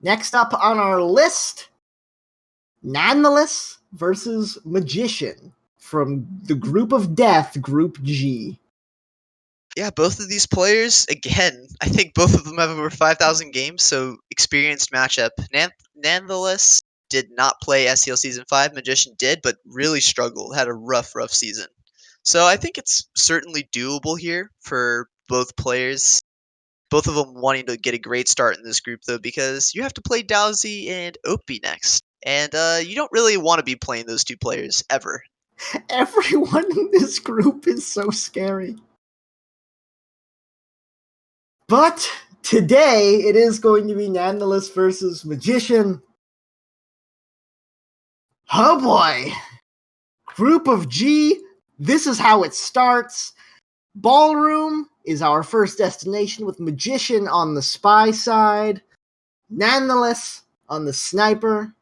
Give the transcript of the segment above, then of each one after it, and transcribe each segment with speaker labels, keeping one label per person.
Speaker 1: Next up on our list, Nanthelas versus Magician from the Group of Death, Group G.
Speaker 2: Yeah, both of these players, again, I think both of them have over 5,000 games, so experienced matchup. Nanthelas did not play SEL Season 5, Magician did, but really struggled, had a rough season. So I think it's certainly doable here for both players. Both of them wanting to get a great start in this group, though, because you have to play Dowsy and Opie next. And you don't really want to be playing those two players, ever.
Speaker 1: Everyone in this group is so scary. But today, it is going to be Nanthelas versus Magician. Oh boy! Group of G, this is how it starts. Ballroom is our first destination with Magician on the spy side. Nanthelas on the sniper.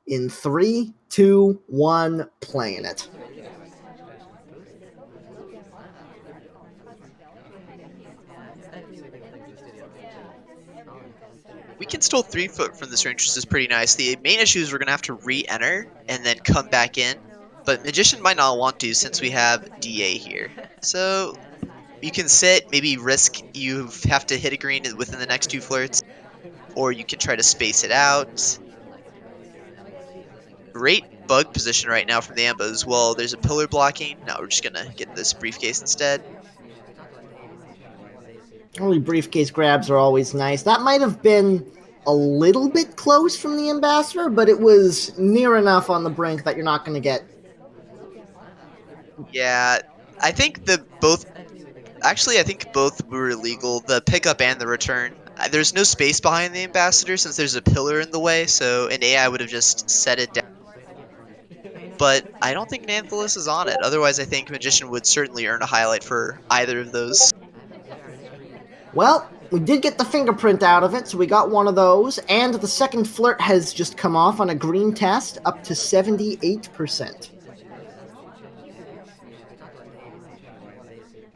Speaker 1: In 3, 2, 1, playing it.
Speaker 2: We can still 3-foot from this range, which is pretty nice. The main issue is we're going to have to re-enter and then come back in. But Magician might not want to since we have DA here. So you can sit, maybe risk you have to hit a green within the next 2 flirts. Or you can try to space it out. Great bug position right now from the Ambo as well. There's a pillar blocking. Now we're just going to get this briefcase instead.
Speaker 1: Only briefcase grabs are always nice. That might have been a little bit close from the Ambassador, but it was near enough on the brink that you're not going to get.
Speaker 2: Yeah, I think both were illegal, the pickup and the return. There's no space behind the Ambassador since there's a pillar in the way, so an AI would have just set it down. But I don't think Nanthelas is on it. Otherwise, I think Magician would certainly earn a highlight for either of those.
Speaker 1: Well, we did get the fingerprint out of it, so we got one of those, and the second flirt has just come off on a green test, up to 78%.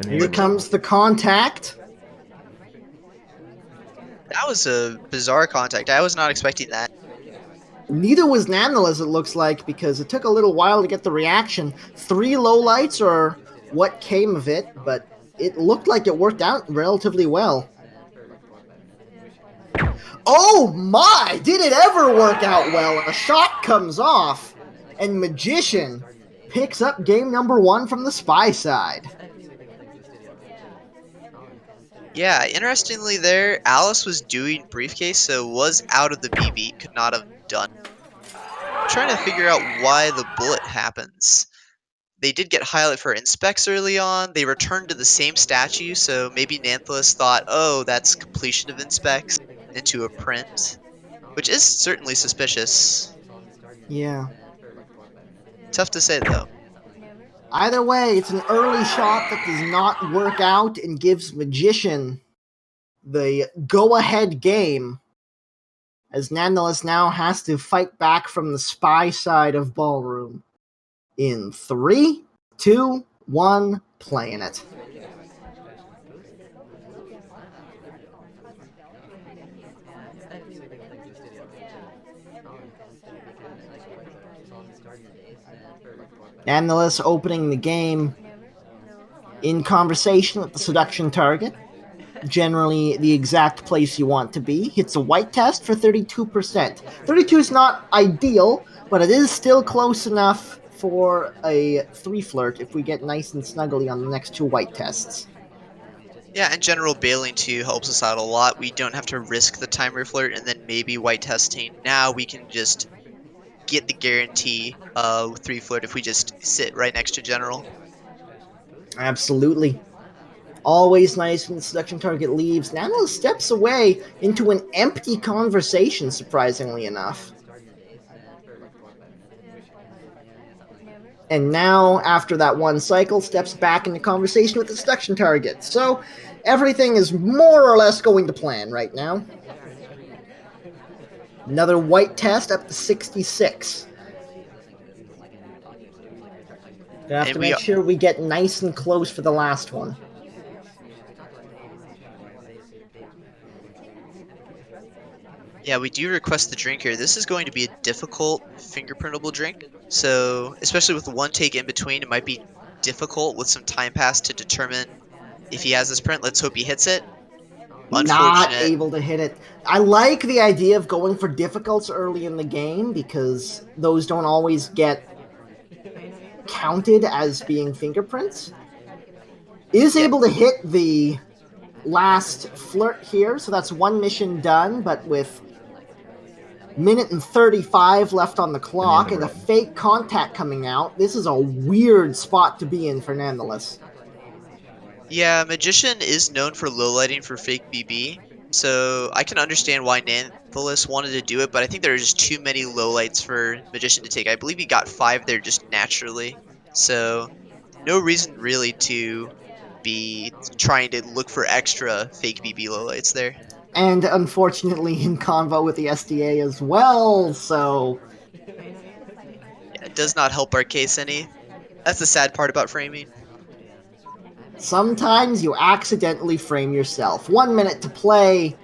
Speaker 1: Here comes the contact.
Speaker 2: That was a bizarre contact. I was not expecting that.
Speaker 1: Neither was Nanthelas, it looks like, because it took a little while to get the reaction. 3 lowlights are what came of it, but it looked like it worked out relatively well. Oh my! Did it ever work out well? A shot comes off, and Magician picks up game number 1 from the spy side.
Speaker 2: Yeah, interestingly there, Alice was doing briefcase, so was out of the BB, could not have done. I'm trying to figure out why the bullet happens. They did get highlight for inspects early on. They returned to the same statue, so maybe Nanthelas thought, oh, that's completion of inspects into a print, which is certainly suspicious.
Speaker 1: Yeah.
Speaker 2: Tough to say, though.
Speaker 1: Either way, it's an early shot that does not work out and gives Magician the go-ahead game, as Nanthelas now has to fight back from the spy side of Ballroom. In 3, 2, 1, playing it. Nanthelas opening the game in conversation with the seduction target. Generally the exact place you want to be. Hits a white test for 32%. 32 is not ideal, but it is still close enough for a 3 flirt if we get nice and snuggly on the next 2 white tests.
Speaker 2: Yeah, in general, bailing too helps us out a lot. We don't have to risk the timer flirt and then maybe white testing. Now we can just get the guarantee of 3 flirt if we just sit right next to general.
Speaker 1: Absolutely. Always nice when the seduction target leaves. Nanthelas steps away into an empty conversation, surprisingly enough. And now, after that 1 cycle, steps back into conversation with the seduction target. So, everything is more or less going to plan right now. Another white test up to 66. Gonna have to make sure we get nice and close for the last one.
Speaker 2: Yeah, we do request the drink here. This is going to be a difficult fingerprintable drink. So, especially with one take in between, it might be difficult with some time pass to determine if he has this print. Let's hope he hits it.
Speaker 1: Not
Speaker 2: Unfortunate.
Speaker 1: able to hit it. I like the idea of going for difficults early in the game because those don't always get counted as being fingerprints. Is
Speaker 2: Yep.
Speaker 1: able to hit the last flirt here, so that's one mission done, but with minute and 35 left on the clock and a fake contact coming out, this is a weird spot to be in for Nanthelas.
Speaker 2: Yeah, Magician is known for lowlighting for fake BB, so I can understand why Nanthelas wanted to do it, but I think there are just too many lowlights for Magician to take. I believe he got 5 there just naturally, so no reason really to be trying to look for extra fake BB lowlights there.
Speaker 1: And unfortunately in convo with the SDA as well, so
Speaker 2: Yeah, it does not help our case any. That's the sad part about framing.
Speaker 1: sometimes you accidentally frame yourself. 1 minute to play,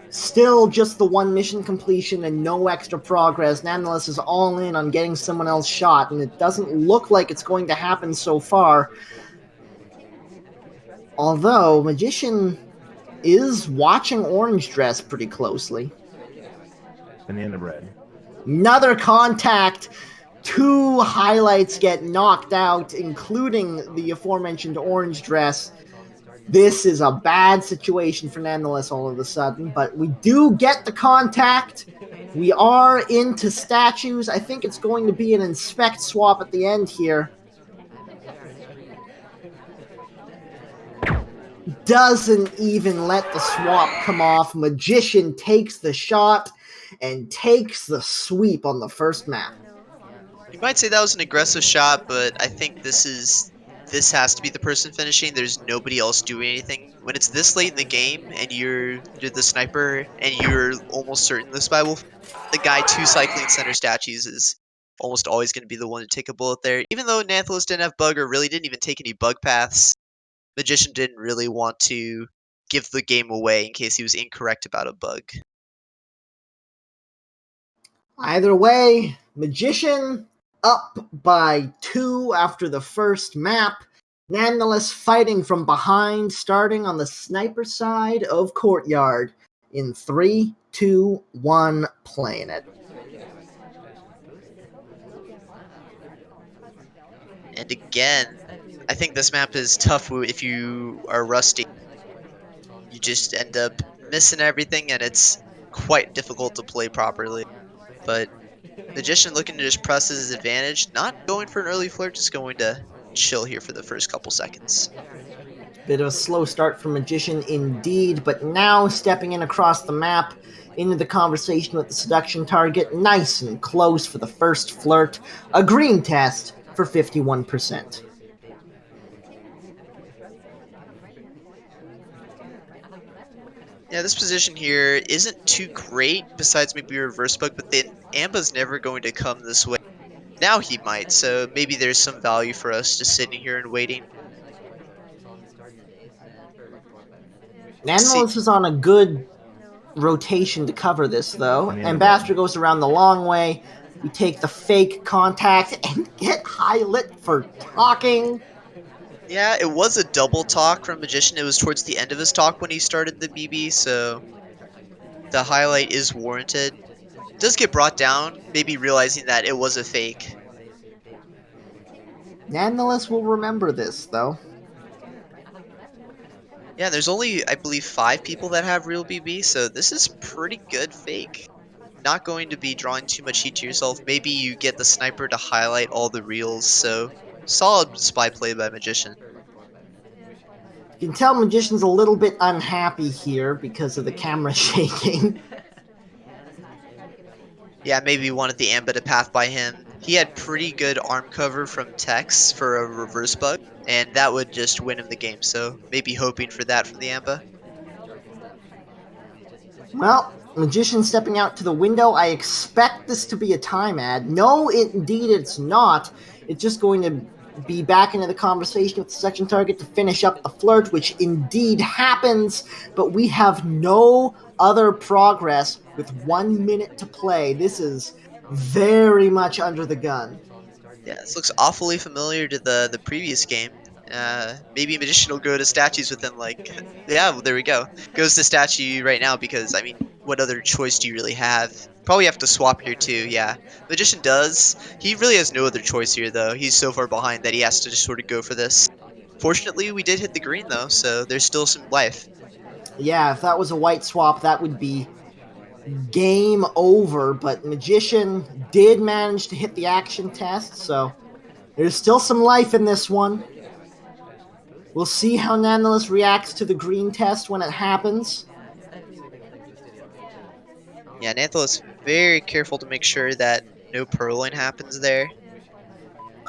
Speaker 1: still just the one mission completion and no extra progress. Nanthelas is all in on getting someone else shot, and it doesn't look like it's going to happen so far. Although, Magician is watching Orange Dress pretty closely.
Speaker 3: Banana bread.
Speaker 1: Another contact. 2 highlights get knocked out, including the aforementioned Orange Dress. This is a bad situation for Nanthelas all of a sudden, but we do get the contact. We are into statues. I think it's going to be an inspect swap at the end here. Doesn't even let the swap come off. Magician takes the shot and takes the sweep on the first map.
Speaker 2: You might say that was an aggressive shot, but I think this has to be the person finishing. There's nobody else doing anything. When it's this late in the game and you're the sniper and you're almost certain the spy will, the guy 2 cycling center statues is almost always going to be the one to take a bullet there. Even though Nanthelas didn't have bug or really didn't even take any bug paths, Magician didn't really want to give the game away in case he was incorrect about a bug.
Speaker 1: Either way, Magician up by 2 after the first map. Nanthelas fighting from behind, starting on the sniper side of Courtyard. In 3, 2, 1, playing it.
Speaker 2: And again, I think this map is tough if you are rusty. You just end up missing everything and it's quite difficult to play properly. But Magician looking to just press his advantage, not going for an early flirt, just going to chill here for the first couple seconds.
Speaker 1: Bit of a slow start for Magician indeed, but now stepping in across the map into the conversation with the seduction target, nice and close for the first flirt. A green test for 51%.
Speaker 2: Yeah, this position here isn't too great, besides maybe reverse bug, but then Amba's never going to come this way. Now he might, so maybe there's some value for us just sitting here and waiting.
Speaker 1: Nanthelas is on a good rotation to cover this, though. Ambassador goes around the long way. We take the fake contact and get highlight for talking.
Speaker 2: Yeah, it was a double talk from Magician. It was towards the end of his talk when he started the BB, so the highlight is warranted. It does get brought down, maybe realizing that it was a fake.
Speaker 1: Nanthelas will remember this, though.
Speaker 2: Yeah, there's only, I believe, 5 people that have real BB, so this is pretty good fake. Not going to be drawing too much heat to yourself. Maybe you get the sniper to highlight all the reals, so solid spy play by Magician.
Speaker 1: You can tell Magician's a little bit unhappy here because of the camera shaking.
Speaker 2: Yeah, maybe wanted the Amba to path by him. He had pretty good arm cover from Tex for a reverse bug, and that would just win him the game, so maybe hoping for that from the Amba.
Speaker 1: Well, Magician stepping out to the window. I expect this to be a time ad. No, indeed it's not. It's just going to be back into the conversation with the section target to finish up the flirt, which indeed happens, but we have no other progress with 1 minute to play. This is very much under the gun.
Speaker 2: Yeah, this looks awfully familiar to the previous game. Maybe Magician will go to statues within like, yeah, well, there we go. Goes to statue right now because I mean, what other choice do you really have? Probably have to swap here too. Yeah, Magician does. He really has no other choice here though. He's so far behind that he has to just sort of go for this. Fortunately, we did hit the green though, so there's still some life.
Speaker 1: Yeah, if that was a white swap, that would be game over, but Magician did manage to hit the action test, so there's still some life in this one. We'll see how Nanthelas reacts to the green test when it happens.
Speaker 2: Yeah, Nanthelas very careful to make sure that no purloin happens there.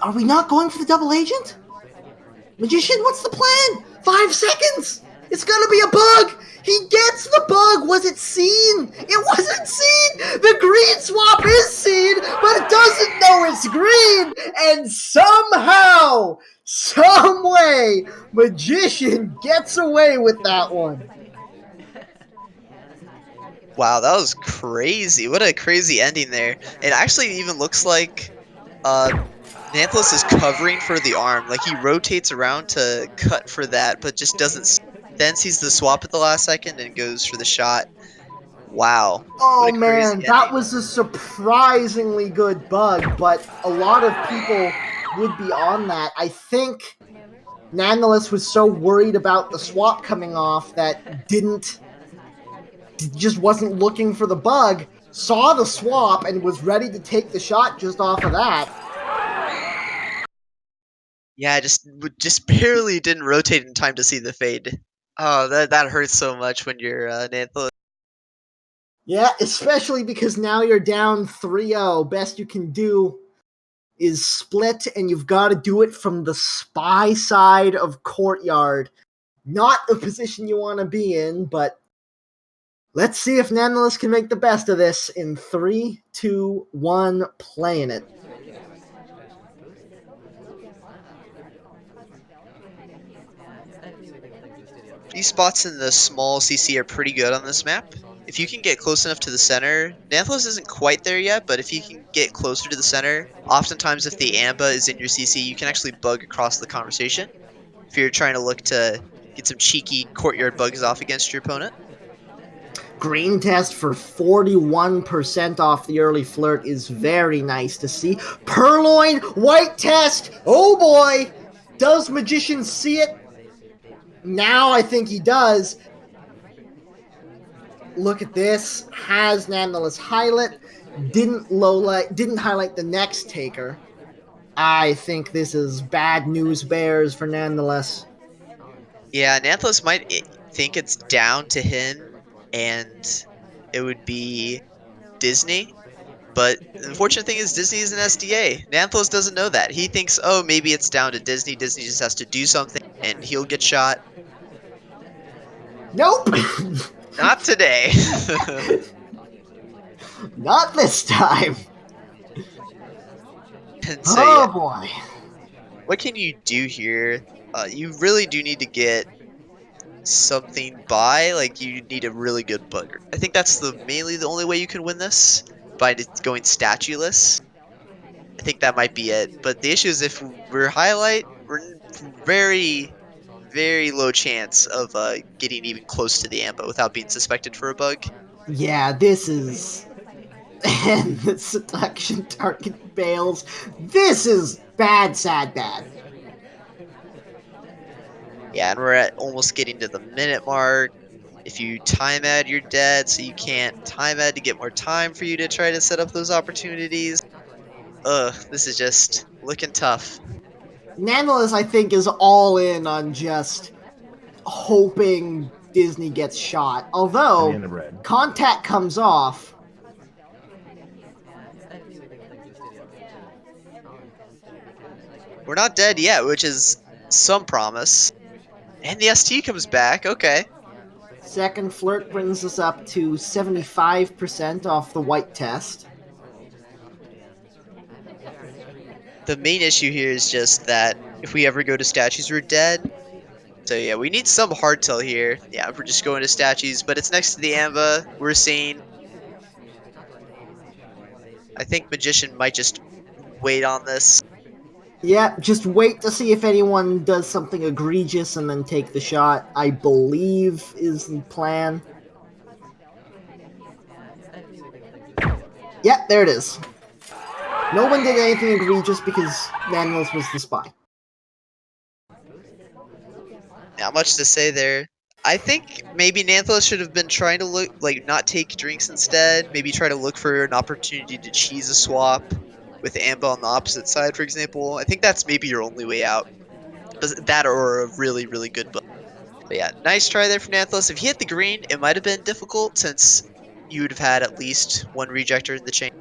Speaker 1: Are we not going for the double agent? Magician, what's the plan? 5 seconds! It's gonna be a bug! He gets the bug! Was it seen? It wasn't seen! The green swap is seen, but it doesn't know it's green! And somehow, some way, Magician gets away with that one.
Speaker 2: Wow, that was crazy. What a crazy ending there. It actually even looks like Nanthelas is covering for the arm. Like he rotates around to cut for that, but just doesn't. Then sees the swap at the last second and goes for the shot. Wow. What
Speaker 1: Oh
Speaker 2: a crazy
Speaker 1: man, that
Speaker 2: ending.
Speaker 1: was a surprisingly good bug, but a lot of people would be on that. I think Nanthelas was so worried about the swap coming off that just wasn't looking for the bug, saw the swap, and was ready to take the shot just off of that.
Speaker 2: Yeah, just barely didn't rotate in time to see the fade. Oh, that hurts so much when you're Nanthelas.
Speaker 1: Yeah, especially because now you're down 3-0. Best you can do is split, and you've got to do it from the spy side of courtyard. Not a position you want to be in, but let's see if Nanthelas can make the best of this in 3, 2, 1, playing it.
Speaker 2: These spots in the small CC are pretty good on this map. If you can get close enough to the center, Nanthelas isn't quite there yet, but if you can get closer to the center, oftentimes if the Amba is in your CC, you can actually bug across the conversation. If you're trying to look to get some cheeky courtyard bugs off against your opponent.
Speaker 1: Green test for 41% off the early flirt is very nice to see. Purloin, white test, oh boy! Does Magician see it? Now I think he does. Look at this. Has Nanthelas highlight. Didn't highlight the next taker. I think this is bad news bears for Nanthelas.
Speaker 2: Yeah, Nanthelas might think it's down to him, and it would be Disney. But the unfortunate thing is Disney is an SDA. Nanthelas doesn't know that. He thinks, oh, maybe it's down to Disney. Disney just has to do something, and he'll get shot.
Speaker 1: Nope.
Speaker 2: Not today.
Speaker 1: Not this time.
Speaker 2: And so,
Speaker 1: Oh
Speaker 2: yeah,
Speaker 1: boy.
Speaker 2: what can you do here? You really do need to get something by. Like, you need a really good bugger. I think that's mainly the only way you can win this, by going statueless. I think that might be it. But the issue is if we're highlight, we're very, very low chance of getting even close to the ambo without being suspected for a bug.
Speaker 1: Yeah, this is... And the seduction target bails. This is bad, sad, bad.
Speaker 2: Yeah, and we're at almost getting to the minute mark. If you time ad, you're dead, so you can't time ad to get more time for you to try to set up those opportunities. Ugh, this is just looking tough.
Speaker 1: Nanthelas, I think, is all in on just hoping Disney gets shot. Although,
Speaker 3: Banana bread.
Speaker 1: contact comes off.
Speaker 2: We're not dead yet, which is some promise. And the ST comes back, okay.
Speaker 1: Second flirt brings us up to 75% off the white test.
Speaker 2: The main issue here is just that if we ever go to statues, we're dead. So yeah, we need some hardtail here. Yeah, we're just going to statues, but it's next to the Amba. We're seeing. I think Magician might just wait on this.
Speaker 1: Yeah, just wait to see if anyone does something egregious and then take the shot, I believe is the plan. Yeah, there it is. No one did anything egregious because Nanthelas was the spy.
Speaker 2: Not much to say there. I think maybe Nanthelas should have been trying to look like not take drinks instead. Maybe try to look for an opportunity to cheese a swap with Amba on the opposite side, for example. I think that's maybe your only way out. That or a really, really good build. But yeah, nice try there from Nanthelas. If he hit the green, it might have been difficult since you would have had at least one rejector in the chain.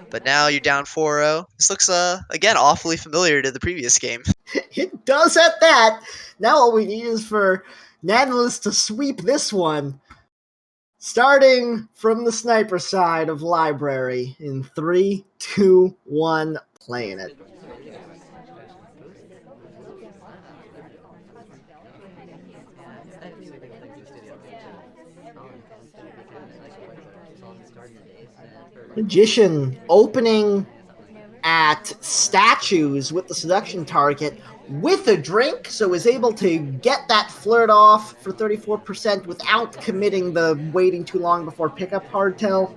Speaker 2: But now you're down 4-0. This looks, again, awfully familiar to the previous game.
Speaker 1: It does at that. Now all we need is for Nanthelas to sweep this one. Starting from the sniper side of library in 3, 2, 1, playing it. Magician opening at statues with the seduction target with a drink, so is able to get that flirt off for 34% without committing the waiting too long before pickup hardtail.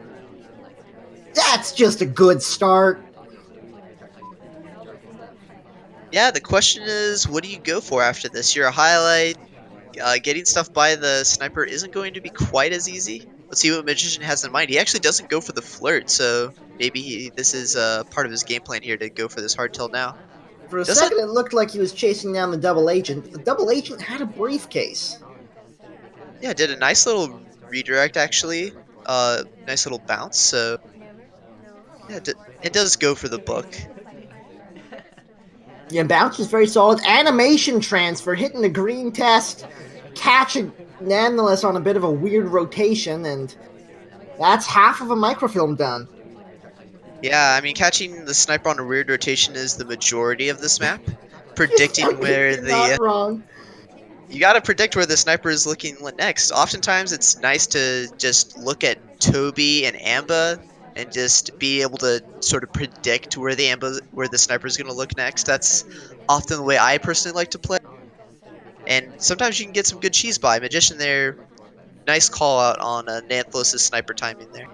Speaker 1: That's just a good start.
Speaker 2: Yeah, the question is, what do you go for after this? You're a highlight. Getting stuff by the sniper isn't going to be quite as easy. Let's see what Magician has in mind. He actually doesn't go for the flirt, so maybe this is part of his game plan here to go for this hardtail now.
Speaker 1: For a second, it looked like he was chasing down the double agent, but the double agent had a briefcase.
Speaker 2: Yeah, did a nice little redirect, actually. Nice little bounce, so... Yeah, it does go for the book.
Speaker 1: Yeah, bounce is very solid. Animation transfer, hitting the green test, catching Nanthelas on a bit of a weird rotation, and that's half of a microfilm done.
Speaker 2: Yeah, I mean, catching the sniper on a weird rotation is the majority of this map. Predicting where the...
Speaker 1: Not wrong.
Speaker 2: You gotta predict where the sniper is looking next. Oftentimes, it's nice to just look at Toby and Amba and just be able to sort of predict where the sniper is gonna look next. That's often the way I personally like to play. And sometimes you can get some good cheese by. Magician there, nice call out on Nanthelas' sniper timing there.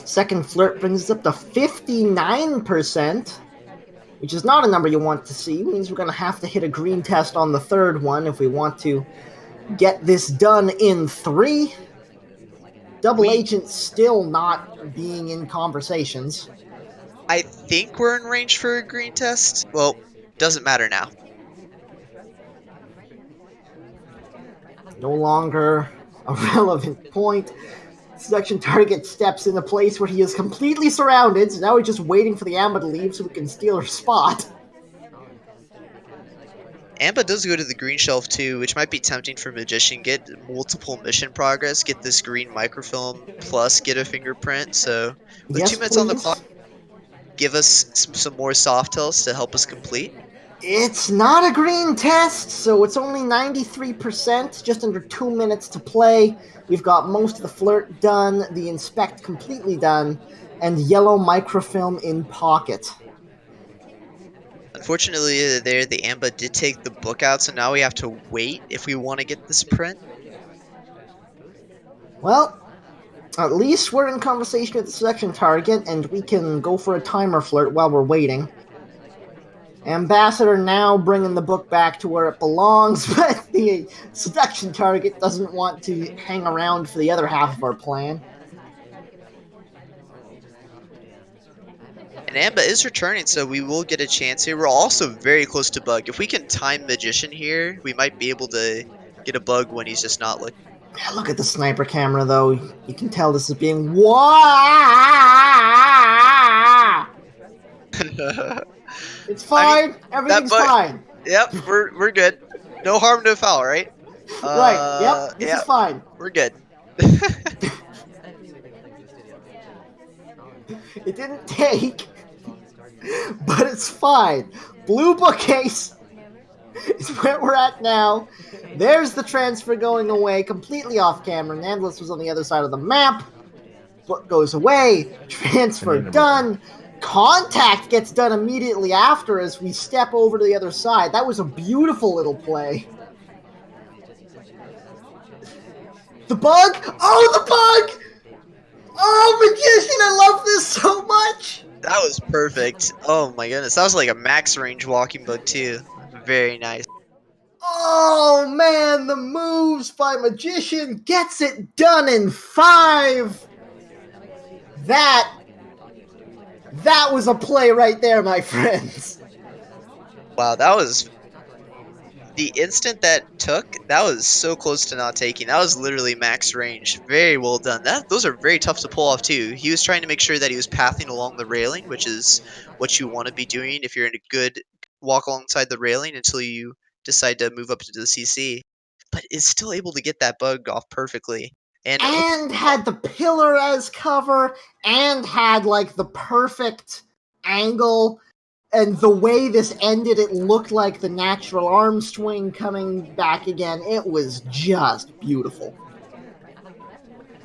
Speaker 1: Second flirt brings us up to 59%, which is not a number you want to see. It means we're going to have to hit a green test on the third one if we want to get this done in 3. Double agent still not being in conversations.
Speaker 2: I think we're in range for a green test. Well, doesn't matter now.
Speaker 1: No longer a relevant point. Seduction target steps in a place where he is completely surrounded, so now he's just waiting for the Amba to leave so we can steal her spot.
Speaker 2: Amba does go to the green shelf too, which might be tempting for Magician. Get multiple mission progress, get this green microfilm, plus get a fingerprint. So with
Speaker 1: Yes,
Speaker 2: 2 minutes on the
Speaker 1: please.
Speaker 2: clock, give us some more soft tails to help us complete.
Speaker 1: It's not a green test, so it's only 93%, just under 2 minutes to play. We've got most of the flirt done, the inspect completely done, and yellow microfilm in pocket.
Speaker 2: Unfortunately, there the Amba did take the book out, so now we have to wait if we want to get this print.
Speaker 1: Well, at least we're in conversation with the selection target, and we can go for a timer flirt while we're waiting. Ambassador now bringing the book back to where it belongs, but the seduction target doesn't want to hang around for the other half of our plan.
Speaker 2: And Amba is returning, so we will get a chance here. We're also very close to bug. If we can time Magician here, we might be able to get a bug when he's just not looking.
Speaker 1: Yeah, look at the sniper camera, though. You can tell this is being... It's fine. I mean, everything's fine.
Speaker 2: Yep, we're good. No harm, no foul, right?
Speaker 1: Right. Yep. This is fine.
Speaker 2: We're good.
Speaker 1: It didn't take But it's fine. Blue bookcase is where we're at now. There's the transfer going away, completely off camera. Nanthelas was on the other side of the map. Book goes away. Transfer done. Contact gets done immediately after as we step over to the other side. That was a beautiful little play. The bug? Oh, the bug! Oh, Magician, I love this so much!
Speaker 2: That was perfect. Oh my goodness, that was like a max range walking bug too. Very nice.
Speaker 1: Oh man, the moves by Magician gets it done in 5. That was a play right there, my friends.
Speaker 2: Wow, that was the instant that took. That was so close to not taking. That was literally max range. Very well done. Those are very tough to pull off too. He was trying to make sure that he was pathing along the railing, which is what you want to be doing if you're in a good walk alongside the railing until you decide to move up to the CC. But is still able to get that bug off perfectly.
Speaker 1: And had the pillar as cover, and had like the perfect angle. And the way this ended, it looked like the natural arm swing coming back again. It was just beautiful.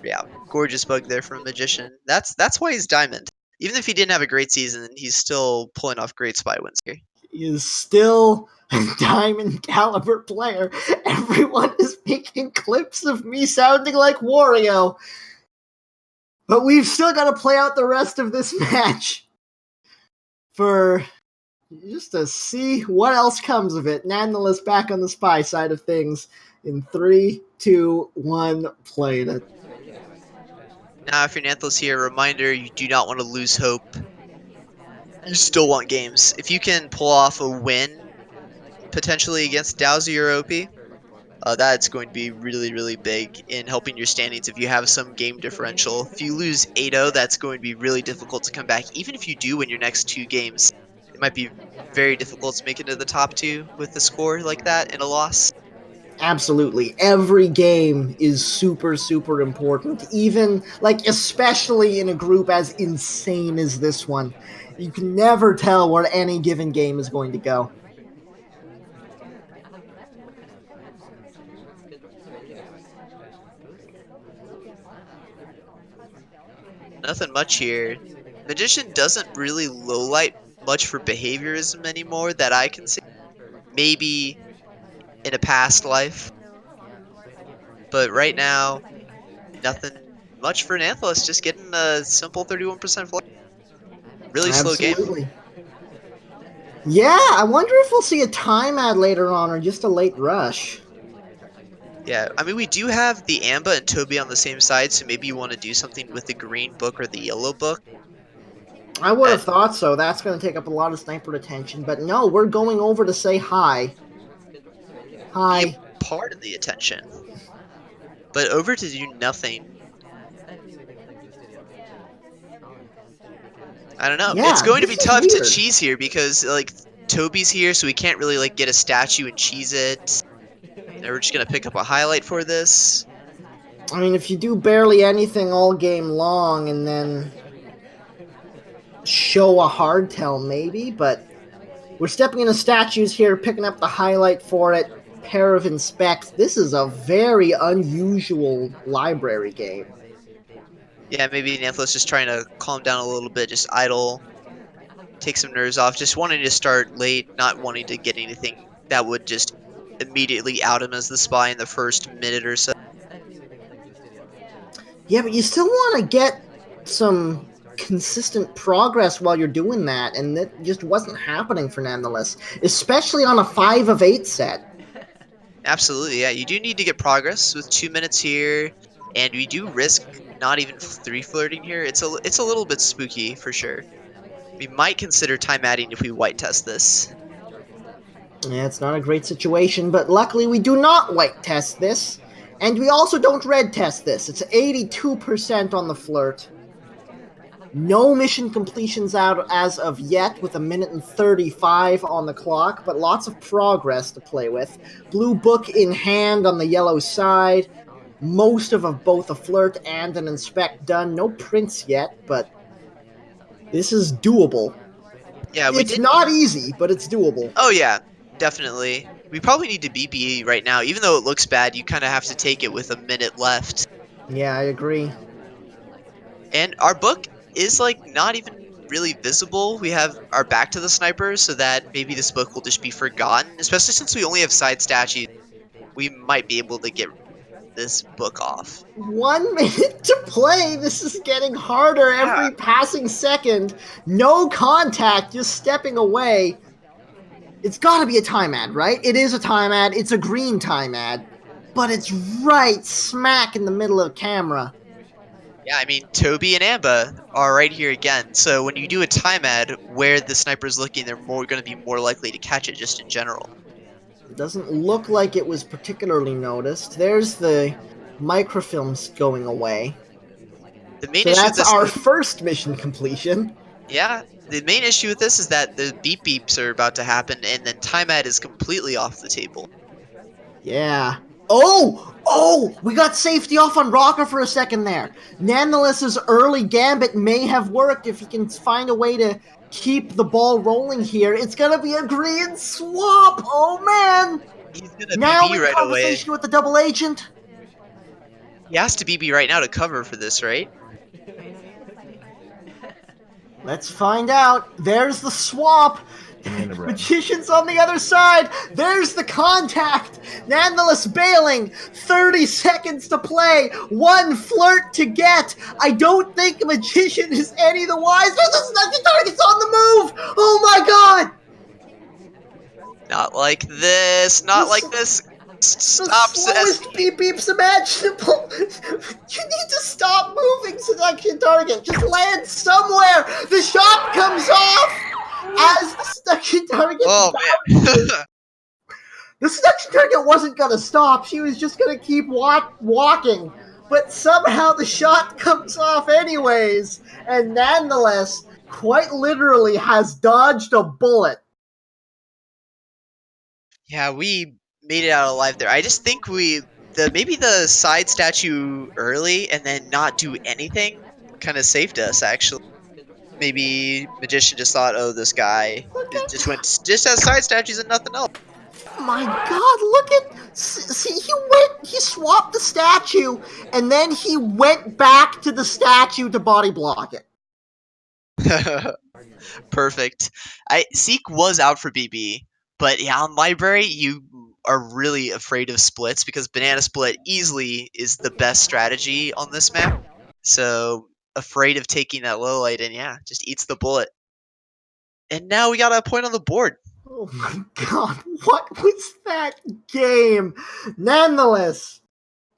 Speaker 2: Yeah, gorgeous bug there from Magician. That's why he's Diamond. Even if he didn't have a great season, he's still pulling off great spy wins here.
Speaker 1: He is still a diamond caliber player. Everyone is making clips of me sounding like Wario. But we've still got to play out the rest of this match for just to see what else comes of it. Nanthelas back on the spy side of things in 3, 2, 1, playing it.
Speaker 2: Now, if you're Nanthelas here, a reminder, you do not want to lose hope. You still want games. If you can pull off a win, potentially against Dowsy or OP, that's going to be really, really big in helping your standings if you have some game differential. If you lose 8-0, that's going to be really difficult to come back. Even if you do win your next 2 games, it might be very difficult to make it to the top 2 with a score like that in a loss.
Speaker 1: Absolutely. Every game is super, super important. Even, like, especially in a group as insane as this one. You can never tell where any given game is going to go.
Speaker 2: Nothing much here. Magician doesn't really lowlight much for behaviorism anymore that I can see. Maybe in a past life. But right now, nothing much for Nanthelas, just getting a simple 31% flight. Really slow game.
Speaker 1: Absolutely. Yeah, I wonder if we'll see a time ad later on or just a late rush.
Speaker 2: Yeah, I mean, we do have the Amba and Toby on the same side, so maybe you want to do something with the green book or the yellow book.
Speaker 1: I would have thought so. That's going to take up a lot of sniper attention. But no, we're going over to say hi. Hi.
Speaker 2: Be a part of the attention. But over to do nothing. I don't know.
Speaker 1: Yeah,
Speaker 2: it's going to be tough
Speaker 1: weird.
Speaker 2: to cheese here because, like, Toby's here, so we can't really, like, get a statue and cheese it. And we're just going to pick up a highlight for this.
Speaker 1: I mean, if you do barely anything all game long and then show a hardtail, maybe, but we're stepping into statues here, picking up the highlight for it. Pair of inspects. This is a very unusual library game.
Speaker 2: Yeah, maybe Nanthelas just trying to calm down a little bit, just idle, take some nerves off, just wanting to start late, not wanting to get anything that would just immediately out him as the spy in the first minute or so.
Speaker 1: Yeah, but you still want to get some consistent progress while you're doing that, and that just wasn't happening for Nanthelas, especially on a 5 of 8 set.
Speaker 2: Absolutely, yeah, you do need to get progress with 2 minutes here, and we do risk not even 3 flirting here. It's a little bit spooky for sure. We might consider time adding if we white test this.
Speaker 1: Yeah, it's not a great situation, but luckily we do not white test this, and we also don't red test this. It's 82% on the flirt. No mission completions out as of yet, with 1:35 on the clock, but lots of progress to play with. Blue book in hand on the yellow side. Most of both a flirt and an inspect done. No prints yet, but this is doable.
Speaker 2: Yeah, we
Speaker 1: It's
Speaker 2: did.
Speaker 1: not easy, but it's doable.
Speaker 2: Oh yeah, definitely. We probably need to BB right now. Even though it looks bad, you kind of have to take it with a minute left.
Speaker 1: Yeah, I agree.
Speaker 2: And our book is like not even really visible. We have our back to the sniper, so that maybe this book will just be forgotten. Especially since we only have side statues, we might be able to get this book off.
Speaker 1: 1 minute to play. This is getting harder
Speaker 2: Yeah.
Speaker 1: every passing second. No contact, just stepping away. It's gotta be a time ad, right? It is a time ad. It's a green time ad. But it's right smack in the middle of the camera.
Speaker 2: Yeah, I mean, Toby and Amba are right here again. So when you do a time ad where the sniper's looking, they're more going to be more likely to catch it just in general.
Speaker 1: It doesn't look like it was particularly noticed. There's the microfilms going away.
Speaker 2: The main
Speaker 1: So
Speaker 2: issue with
Speaker 1: that's
Speaker 2: this,
Speaker 1: our first mission completion.
Speaker 2: yeah, the main issue with this is that the beep beeps are about to happen, and then time ad is completely off the table.
Speaker 1: Yeah. Oh! We got safety off on Rocker for a second there. Nanthelas' early gambit may have worked if he can find a way to keep the ball rolling here. It's gonna be a green swap! Oh man!
Speaker 2: He's gonna
Speaker 1: Now
Speaker 2: BB
Speaker 1: in
Speaker 2: right away.
Speaker 1: conversation with the double agent.
Speaker 2: He has to BB right now to cover for this, right?
Speaker 1: Let's find out. There's the swap.
Speaker 3: Banana bread.
Speaker 1: Magician's on the other side. There's the contact. Nanthelas bailing. 30 seconds to play. One flirt to get. I don't think Magician is any the wiser. The target's on the move. Oh my god.
Speaker 2: Not like this. Not like this. Stop,
Speaker 1: The slowest beep beeps imaginable. You need to stop moving, seduction target. Just land somewhere. The shot comes off as the seduction target.
Speaker 2: Oh man.
Speaker 1: The seduction target wasn't gonna stop. She was just gonna keep walking. But somehow the shot comes off anyways, and Nanthelas quite literally has dodged a bullet.
Speaker 2: Yeah, we made it out alive there. I just think maybe the side statue early and then not do anything kind of saved us actually. Maybe Magician just thought, oh, this guy just has side statues and nothing else.
Speaker 1: My god, look at... See, he swapped the statue, and then he went back to the statue to body block it.
Speaker 2: Perfect. Seek was out for BB, but yeah, on Library, you are really afraid of splits because Banana Split easily is the best strategy on this map. So, afraid of taking that low light, and yeah, just eats the bullet. And now we got a point on the board.
Speaker 1: Oh my god, what was that game? Nanthelas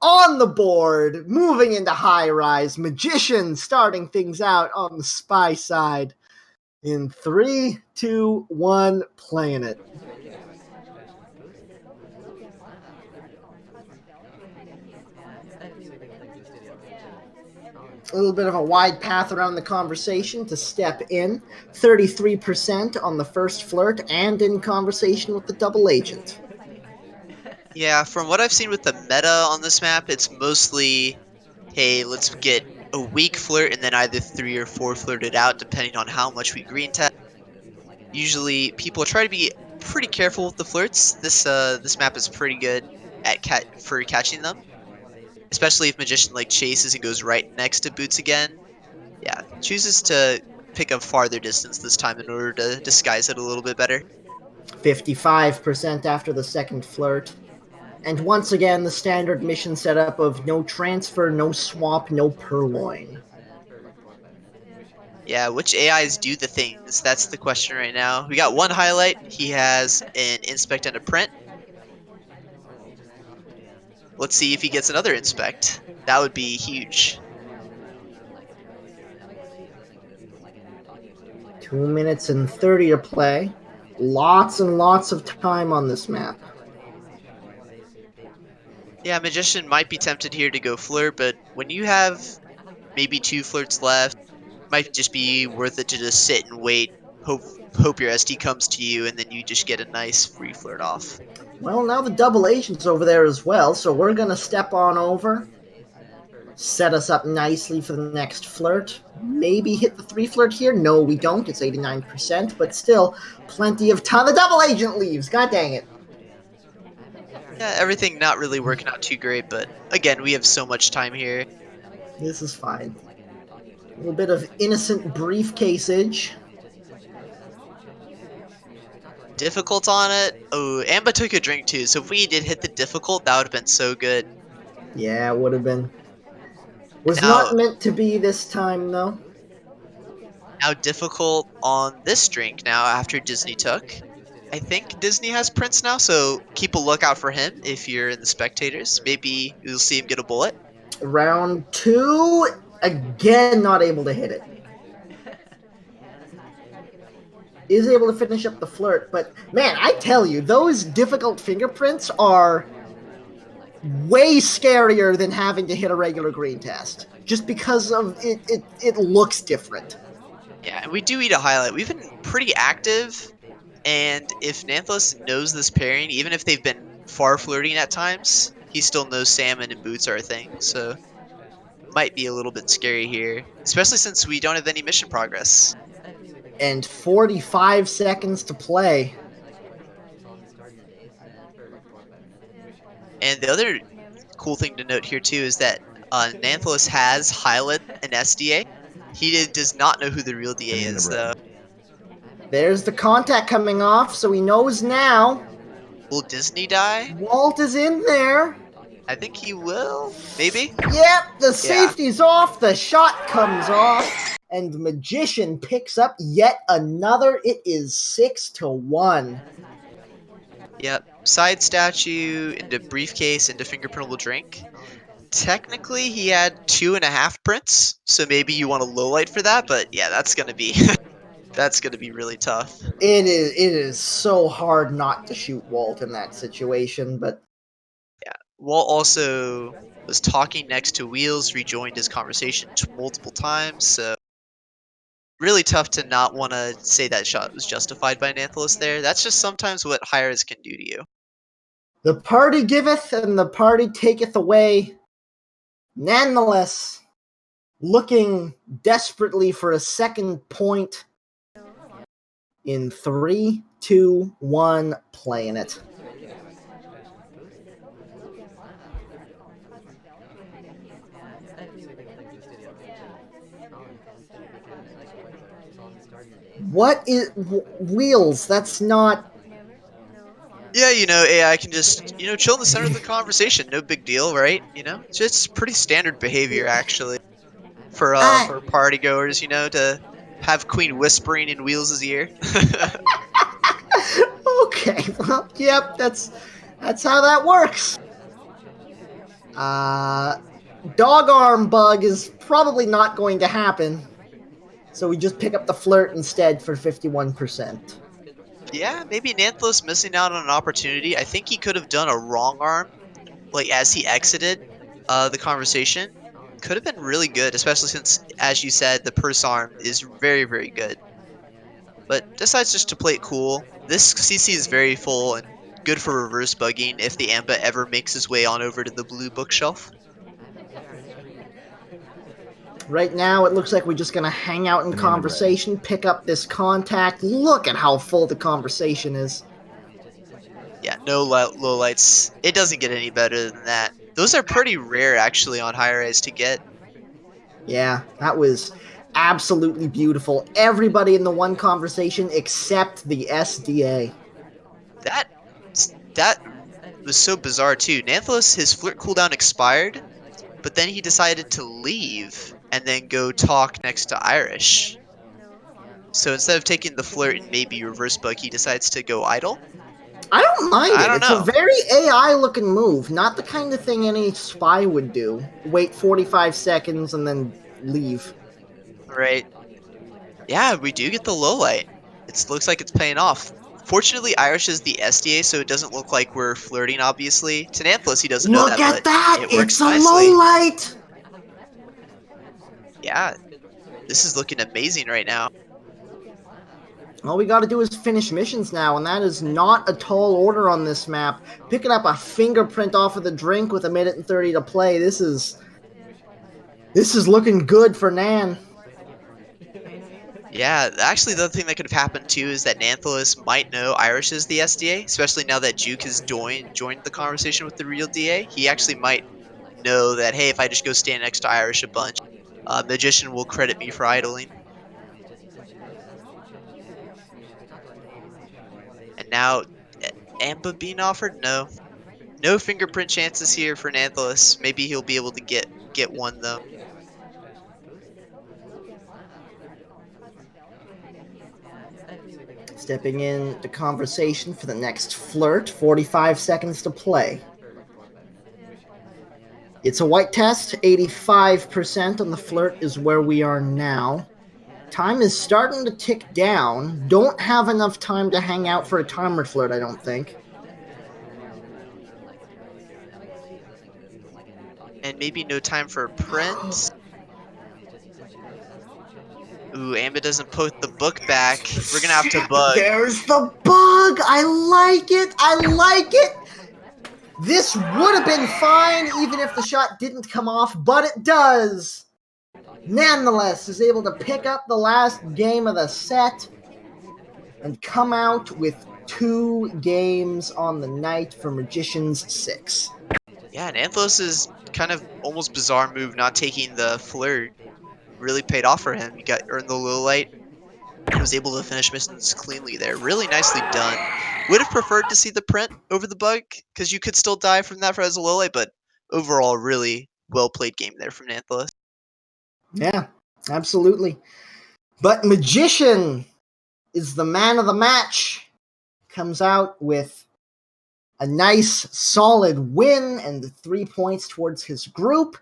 Speaker 1: on the board, moving into high rise. Magician starting things out on the spy side. In 3, 2, 1, playing it. A little bit of a wide path around the conversation to step in. 33% on the first flirt and in conversation with the double agent.
Speaker 2: Yeah, from what I've seen with the meta on this map, it's mostly, hey, let's get a weak flirt and then either 3 or 4 flirted out depending on how much we green test. Usually, people try to be pretty careful with the flirts. This map is pretty good at catching them, especially if Magician like chases and goes right next to Boots again. Yeah, chooses to pick a farther distance this time in order to disguise it a little bit better.
Speaker 1: 55% after the second flirt. And once again, the standard mission setup of no transfer, no swap, no purloin.
Speaker 2: Yeah, which AIs do the things? That's the question right now. We got one highlight. He has an inspect and a print. Let's see if he gets another inspect. That would be huge.
Speaker 1: 2 minutes and 30 to play. Lots and lots of time on this map.
Speaker 2: Yeah, Magician might be tempted here to go flirt, but when you have maybe 2 flirts left, it might just be worth it to just sit and wait. Hope your SD comes to you, and then you just get a nice free flirt off.
Speaker 1: Well, now the double agent's over there as well, so we're gonna step on over. set us up nicely for the next flirt. Maybe hit the 3 flirt here. No, we don't. It's 89%, but still plenty of time. The double agent leaves. God dang it.
Speaker 2: Yeah, everything not really working out too great, but again, we have so much time here.
Speaker 1: This is fine. A little bit of innocent briefcaseage.
Speaker 2: Difficult on it. Oh, Amba took a drink too, so if we did hit the difficult, that would have been so good.
Speaker 1: Yeah, it would have been. Was
Speaker 2: Now,
Speaker 1: not meant to be this time, though.
Speaker 2: now difficult on this drink now after Disney took. I think Disney has Prince now, so keep a lookout for him if you're in the spectators. Maybe you'll see him get a bullet.
Speaker 1: Round 2, again not able to hit it. Is able to finish up the flirt, but man, I tell you, those difficult fingerprints are way scarier than having to hit a regular green test. Just because of it looks different.
Speaker 2: Yeah, and we do eat a highlight. We've been pretty active, and if Nanthelas knows this pairing, even if they've been far flirting at times, he still knows salmon and boots are a thing, so might be a little bit scary here, especially since we don't have any mission progress.
Speaker 1: And 45 seconds to play.
Speaker 2: And the other cool thing to note here too is that Nanthelas has Hylet and SDA. He does not know who the real DA
Speaker 3: Banana
Speaker 2: is,
Speaker 3: bread.
Speaker 2: though.
Speaker 1: There's the contact coming off, so he knows now.
Speaker 2: Will Disney die?
Speaker 1: Walt is in there.
Speaker 2: I think he will. Maybe?
Speaker 1: Yep, the safety's off, the shot comes off, and Magician picks up yet another. It is 6-1.
Speaker 2: Yep. Side statue into briefcase into fingerprintable drink. Technically, he had 2.5 prints, so maybe you want a low light for that. But yeah, that's gonna be that's gonna be really tough.
Speaker 1: It is so hard not to shoot Walt in that situation, but
Speaker 2: Walt also was talking next to Wheels, rejoined his conversation multiple times, so really tough to not want to say that shot was justified by Nanthelas there. That's just sometimes what hires can do to you.
Speaker 1: the party giveth and the party taketh away. Nanthelas looking desperately for a second point. In 3, 2, 1, playing it. What is Wheels? That's not.
Speaker 2: Yeah, AI can just, chill in the center of the conversation. No big deal, right? It's just pretty standard behavior, actually, for party goers, to have Queen whispering in Wheels' ear.
Speaker 1: Okay, well, yep, that's how that works. Dog arm bug is probably not going to happen, so we just pick up the flirt instead for 51%.
Speaker 2: Yeah, maybe Nanthelas missing out on an opportunity. I think he could have done a wrong arm, like as he exited the conversation. Could have been really good, especially since, as you said, the purse arm is very, very good. But decides just to play it cool. This CC is very full and good for reverse bugging if the Amba ever makes his way on over to the blue bookshelf.
Speaker 1: Right now, it looks like we're just going to hang out in conversation, pick up this contact. Look at how full the conversation is.
Speaker 2: Yeah, no low lights. It doesn't get any better than that. Those are pretty rare, actually, on high-rise to get.
Speaker 1: Yeah, that was absolutely beautiful. Everybody in the one conversation except the SDA.
Speaker 2: That was so bizarre, too. Nanthelas, his flirt cooldown expired, but then he decided to leave and then go talk next to Irish. So instead of taking the flirt and maybe reverse bug, he decides to go idle.
Speaker 1: I don't mind it.
Speaker 2: It's
Speaker 1: a very AI-looking move. Not the kind of thing any spy would do. Wait 45 seconds and then leave.
Speaker 2: Right. Yeah, we do get the low light. It looks like it's paying off. Fortunately, Irish is the SDA, so it doesn't look like we're flirting, obviously. To Nanthelas, he doesn't know that,
Speaker 1: Look at that!
Speaker 2: It works
Speaker 1: It's a
Speaker 2: nicely.
Speaker 1: low light!
Speaker 2: Yeah, this is looking amazing right now.
Speaker 1: All we gotta do is finish missions now, and that is not a tall order on this map. Picking up a fingerprint off of the drink with 1:30 to play, this is This is looking good for Nan.
Speaker 2: Yeah, actually, the other thing that could have happened too is that Nanthelas might know Irish is the SDA, especially now that Juke has joined the conversation with the real DA. He actually might know that, hey, if I just go stand next to Irish a bunch, Magician will credit me for idling. And now, Amba being offered? No. No fingerprint chances here for Nanthelas. Maybe he'll be able to get one, though.
Speaker 1: Stepping in the conversation for the next flirt, 45 seconds to play. It's a white test, 85% on the flirt is where we are now. Time is starting to tick down. Don't have enough time to hang out for a timer flirt, I don't think.
Speaker 2: And maybe no time for a print. Ooh, Amba doesn't put the book back. We're gonna have to bug.
Speaker 1: There's the bug! I like it! I like it! This would have been fine even if the shot didn't come off, but it does! Nanthelas is able to pick up the last game of the set and come out with 2 games on the night for Magician's 6.
Speaker 2: Yeah, and Nanthelas' kind of almost bizarre move not taking the flirt really paid off for him. He earned the low light and was able to finish missions cleanly there. Really nicely done. Would have preferred to see the print over the bug, because you could still die from that as a low light, but overall, really well played game there from Nanthelas.
Speaker 1: Yeah, absolutely. But Magician is the man of the match. Comes out with a nice, solid win and the 3 points towards his group.